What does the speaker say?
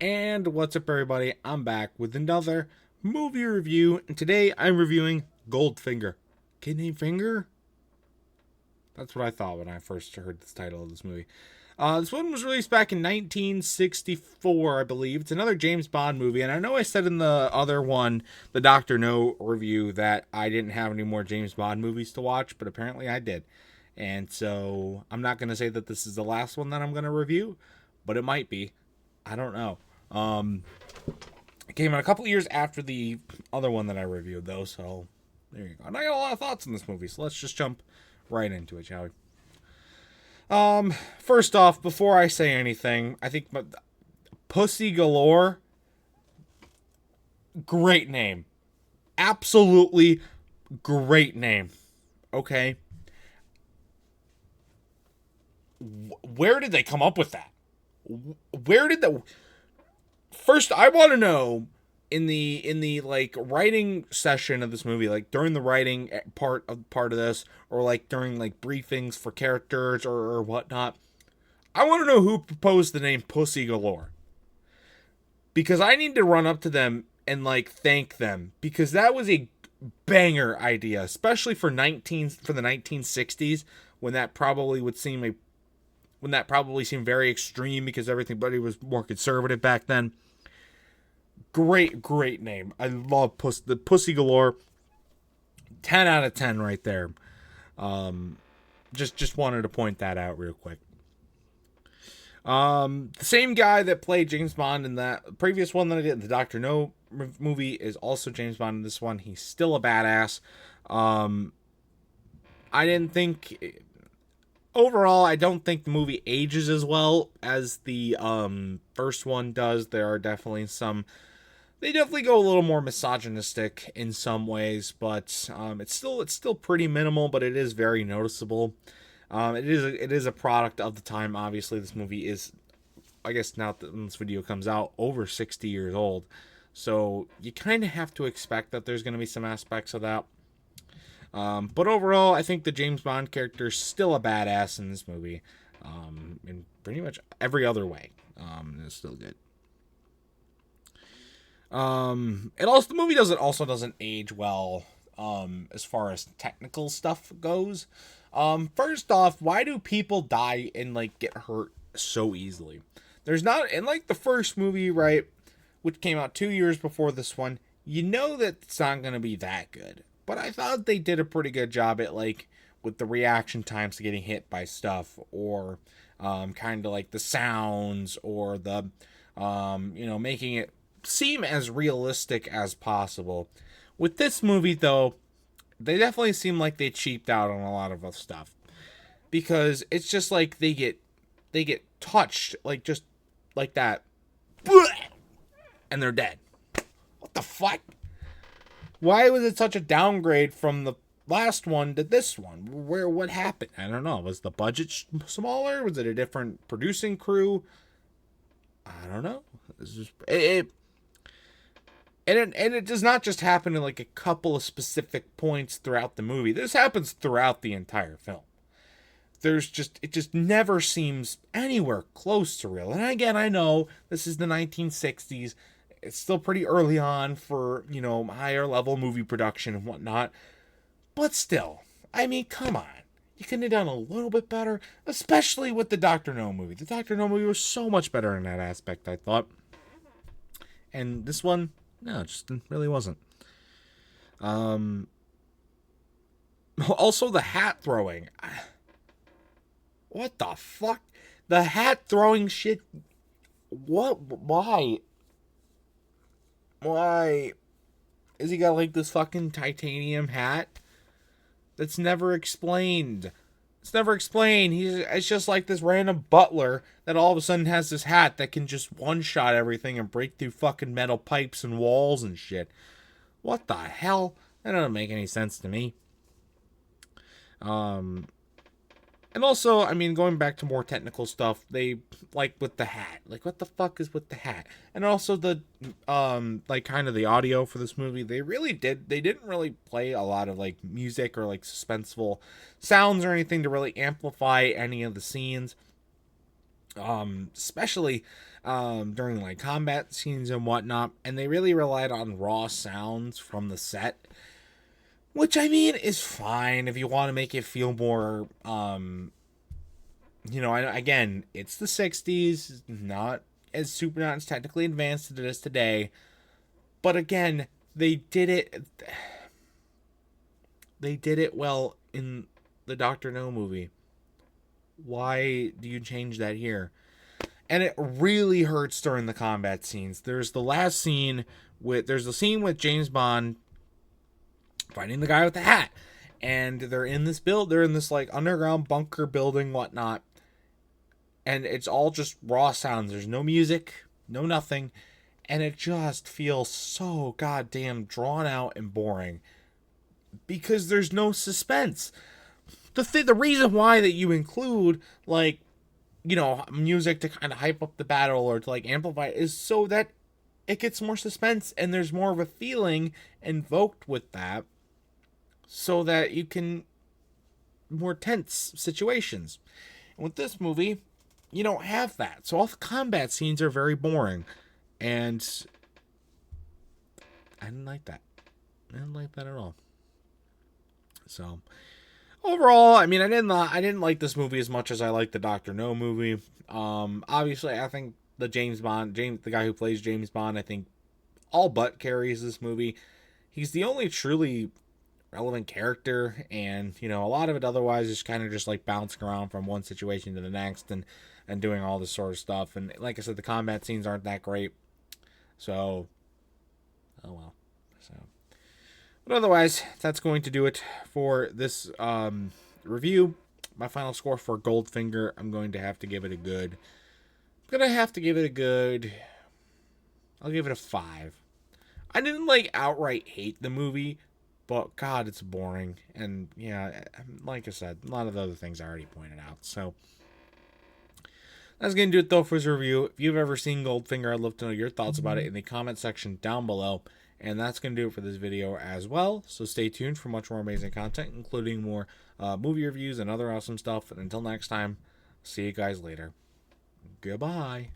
And what's up, everybody? I'm back with another movie review, and today I'm reviewing Goldfinger. Kidney Finger? That's what I thought when I first heard the title of this movie. This one was released back in 1964, I believe. It's another James Bond movie, and I know I said in the other one, the Doctor No review, that I didn't have any more James Bond movies to watch, but apparently I did. And so I'm not going to say that this is the last one that I'm going to review, but it might be. I don't know. It came out a couple of years after the other one that I reviewed, though, so there you go. And I got a lot of thoughts on this movie, so let's just jump right into it, shall we? First off, before I say anything, I think Pussy Galore, great name. Absolutely great name. Okay? Where did they come up with that? Where did the first I want to know in the like writing session of this movie, like during the writing part of this, or like during like briefings for characters or whatnot, I want to know who proposed the name Pussy Galore, because I need to run up to them and like thank them, because that was a banger idea, especially for the 1960s, when that probably would seem a when that probably seemed very extreme because everybody was more conservative back then. Great name. I love the Pussy Galore. 10 out of 10 right there. Just wanted to point that out real quick. The same guy that played James Bond in that previous one that I did, the Doctor No movie, is also James Bond in this one. He's still a badass. I didn't think overall, I don't think the movie ages as well as the first one does. There are definitely they definitely go a little more misogynistic in some ways, but it's still pretty minimal, but it is very noticeable. It is a product of the time. Obviously, this movie is, I guess now that when this video comes out, over 60 years old, so you kind of have to expect that there's going to be some aspects of that. But overall, I think the James Bond character is still a badass in this movie, in pretty much every other way. It's still good. The movie doesn't age well, as far as technical stuff goes. First off, why do people die and like get hurt so easily? There's not in like the first movie, right, which came out 2 years before this one. You know that it's not gonna be that good, but I thought they did a pretty good job at like with the reaction times to getting hit by stuff, or kind of like the sounds, or the making it seem as realistic as possible. With this movie, though, they definitely seem like they cheaped out on a lot of stuff, because it's just like they get touched like just like that, and they're dead. What the fuck? Why was it such a downgrade from the last one to this one? What happened? I don't know. Was the budget smaller? Was it a different producing crew? I don't know. This is it. And it does not just happen in like a couple of specific points throughout the movie. This happens throughout the entire film. It just never seems anywhere close to real. And again, I know this is the 1960s. It's still pretty early on for, higher level movie production and whatnot. But still, I mean, come on. You couldn't have done a little bit better, especially with the Doctor No movie. The Doctor No movie was so much better in that aspect, I thought. And this one, no, it just really wasn't. Also, the hat throwing. What the fuck? The hat throwing shit. What? Why? Why? Is he got like this fucking titanium hat? That's never explained. It's never explained. It's just like this random butler that all of a sudden has this hat that can just one-shot everything and break through fucking metal pipes and walls and shit. What the hell? That doesn't make any sense to me. And also, I mean, going back to more technical stuff, they, like with the hat, like what the fuck is with the hat? And also the, like kind of the audio for this movie, they didn't really play a lot of like music or like suspenseful sounds or anything to really amplify any of the scenes. especially during like combat scenes and whatnot, and they really relied on raw sounds from the set, which I mean is fine if you want to make it feel more again, it's the 60s, not as technically advanced as it is today, but again, they did it well in the Doctor No movie. Why do you change that here? And it really hurts during the combat scenes. There's the scene with James Bond fighting the guy with the hat, and they're in this like underground bunker building, whatnot, and it's all just raw sounds. There's no music, no nothing, and it just feels so goddamn drawn out and boring because there's no suspense. The reason why that you include like music to kind of hype up the battle or to like amplify it is so that it gets more suspense and there's more of a feeling invoked with that, so that you can more tense situations. And with this movie, you don't have that. So all the combat scenes are very boring. And I didn't like that. I didn't like that at all. So overall, I mean, I didn't like this movie as much as I liked the Doctor No movie. Obviously, I think the guy who plays James Bond, I think all but carries this movie. He's the only truly relevant character, and a lot of it otherwise is kind of just like bouncing around from one situation to the next and doing all this sort of stuff. And like I said, the combat scenes aren't that great. So, oh well. So, but otherwise, that's going to do it for this review. My final score for Goldfinger, I'm going to have to give it a good. I'll give it a 5. I didn't like outright hate the movie, but God, it's boring. And yeah, like I said, a lot of the other things I already pointed out. So that's going to do it though for this review. If you've ever seen Goldfinger, I'd love to know your thoughts about it in the comment section down below. And that's going to do it for this video as well. So stay tuned for much more amazing content, including more movie reviews and other awesome stuff. And until next time, see you guys later. Goodbye.